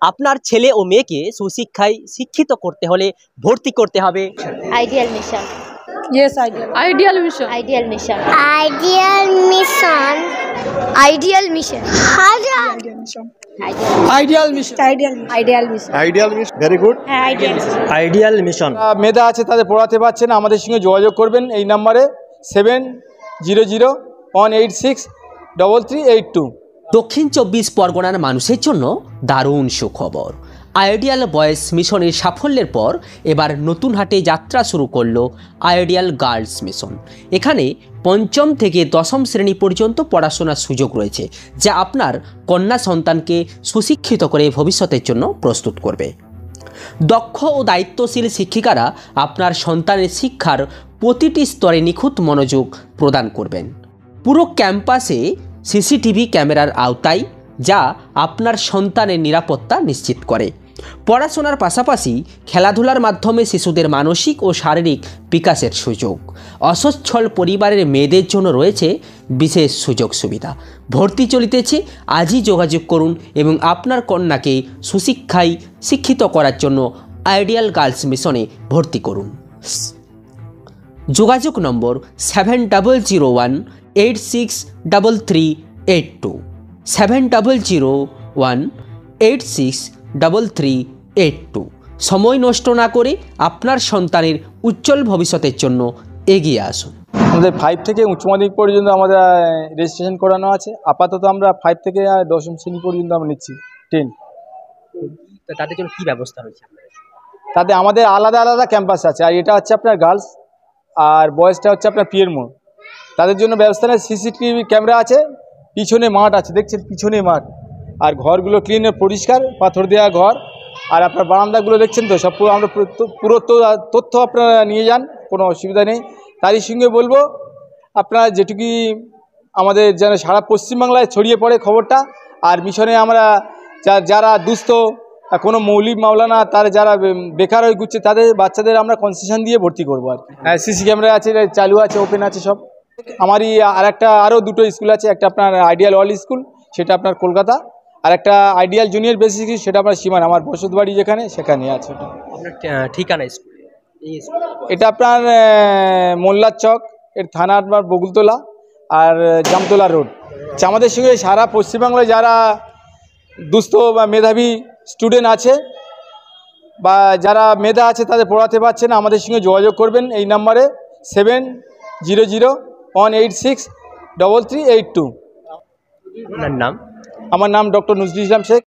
আপনার ছেলে ও মেয়েকে সুশিক্ষায় শিক্ষিত করতে হলে ভর্তি করতে হবে ideal mission. Yes, ideal. Ideal mission. Ideal mission. Ideal mission. Ideal mission. Ideal mission. Ideal Ideal mission. Ideal mission. Ideal mission very good. হ্যাঁ, আইডিয়াল মিশন। Ideal mission. মেধা আছে তাদের পড়াতে পারছেন, আমাদের সঙ্গে যোগাযোগ করবেন এই নাম্বারে 7001863382। দক্ষিণ 24 পরগনার মানুষের জন্য দারুণ সুখবর। আইডিয়াল বয়েজ মিশনের সাফল্যের পর এবার নতুন হাটে যাত্রা শুরু করলো আইডিয়াল গার্লস মিশন। এখানে পঞ্চম থেকে দশম শ্রেণী পর্যন্ত পড়াশোনার সুযোগ রয়েছে, যা আপনার কন্যা সন্তানকে সুশিক্ষিত করে ভবিষ্যতের জন্য প্রস্তুত করবে। দক্ষ ও দায়িত্বশীল শিক্ষিকারা আপনার সন্তানের শিক্ষার প্রতিটি স্তরে নিখুঁত মনোযোগ প্রদান করবেন। পুরো ক্যাম্পাসে সিসিটিভি ক্যামেরার আওতায়, যা আপনার সন্তানের নিরাপত্তা নিশ্চিত করে। পড়াশোনার পাশাপাশি খেলাধুলার মাধ্যমে শিশুদের মানসিক ও শারীরিক বিকাশের সুযোগ। অসচ্ছল পরিবারের মেয়েদের জন্য রয়েছে বিশেষ সুযোগ সুবিধা। ভর্তি চলিতেছে, আজই যোগাযোগ করুন এবং আপনার কন্যাকে সুশিক্ষায় শিক্ষিত করার জন্য আইডিয়াল গার্লস মিশনে ভর্তি করুন। যোগাযোগ নম্বর 7001863382 7001863382। সময় নষ্ট না করে আপনার সন্তানের উজ্জ্বল ভবিষ্যতের জন্য এগিয়ে আসুন। আমাদের 5 থেকে উচ্চ মাধ্যমিক পর্যন্ত আমাদের রেজিস্ট্রেশন করানো আছে। আপাতত আমরা 5 থেকে আর দশম শ্রেণী পর্যন্ত আমরা নিচ্ছি 10। তো তাদের জন্য কী ব্যবস্থা রয়েছে? তাতে আমাদের আলাদা আলাদা ক্যাম্পাস আছে, আর এটা হচ্ছে আপনার গার্লস, আর বয়েজটা হচ্ছে আপনার পিএর মোড়। তাদের জন্য ব্যবস্থা নেই, সিসিটিভি ক্যামেরা আছে, পিছনে মাঠ আছে, দেখছেন পিছনে মাঠ, আর ঘরগুলো ক্লিন পরিষ্কার, পাথর দেওয়া ঘর, আর আপনার বারান্দাগুলো দেখছেন তো সব পুরো আমরা পুরো তথ্য আপনারা নিয়ে যান, কোনো অসুবিধা নেই। তারই সঙ্গে বলবো আপনারা যেটুকুই আমাদের যেন সারা পশ্চিমবাংলায় ছড়িয়ে পড়ে খবরটা। আর মিশনে আমরা যারা দুস্থ, কোনো মৌলিক মাওলানা, তার যারা বেকার হয়ে ঘুরছে, তাদের বাচ্চাদের আমরা কনসেশন দিয়ে ভর্তি করবো আর কি। সিসি ক্যামেরা আছে, চালু আছে, ওপেন আছে সব। আমারই আরও দুটো স্কুল আছে, একটা আপনার আইডিয়াল অল স্কুল, সেটা আপনার কলকাতা, আর একটা আইডিয়াল জুনিয়র বেসিক স্কুল, সেটা আপনার সীমান, আমার বসত বাড়ি যেখানে সেখানে আছে। ওটা আপনার ঠিকানা স্কুল? এটা আপনার মোল্লার চক, এর থানা আপনার বকুলতলা আর জামতলা রোড। আমাদের সঙ্গে সারা পশ্চিমবাংলায় যারা দুস্থ বা মেধাবী স্টুডেন্ট আছে বা যারা মেধা আছে তাদের পড়াতে পারছেন, আমাদের সঙ্গে যোগাযোগ করবেন এই নাম্বারে 7001863382। আপনার নাম? আমার নাম ডক্টর নজরুল ইসলাম শেখ।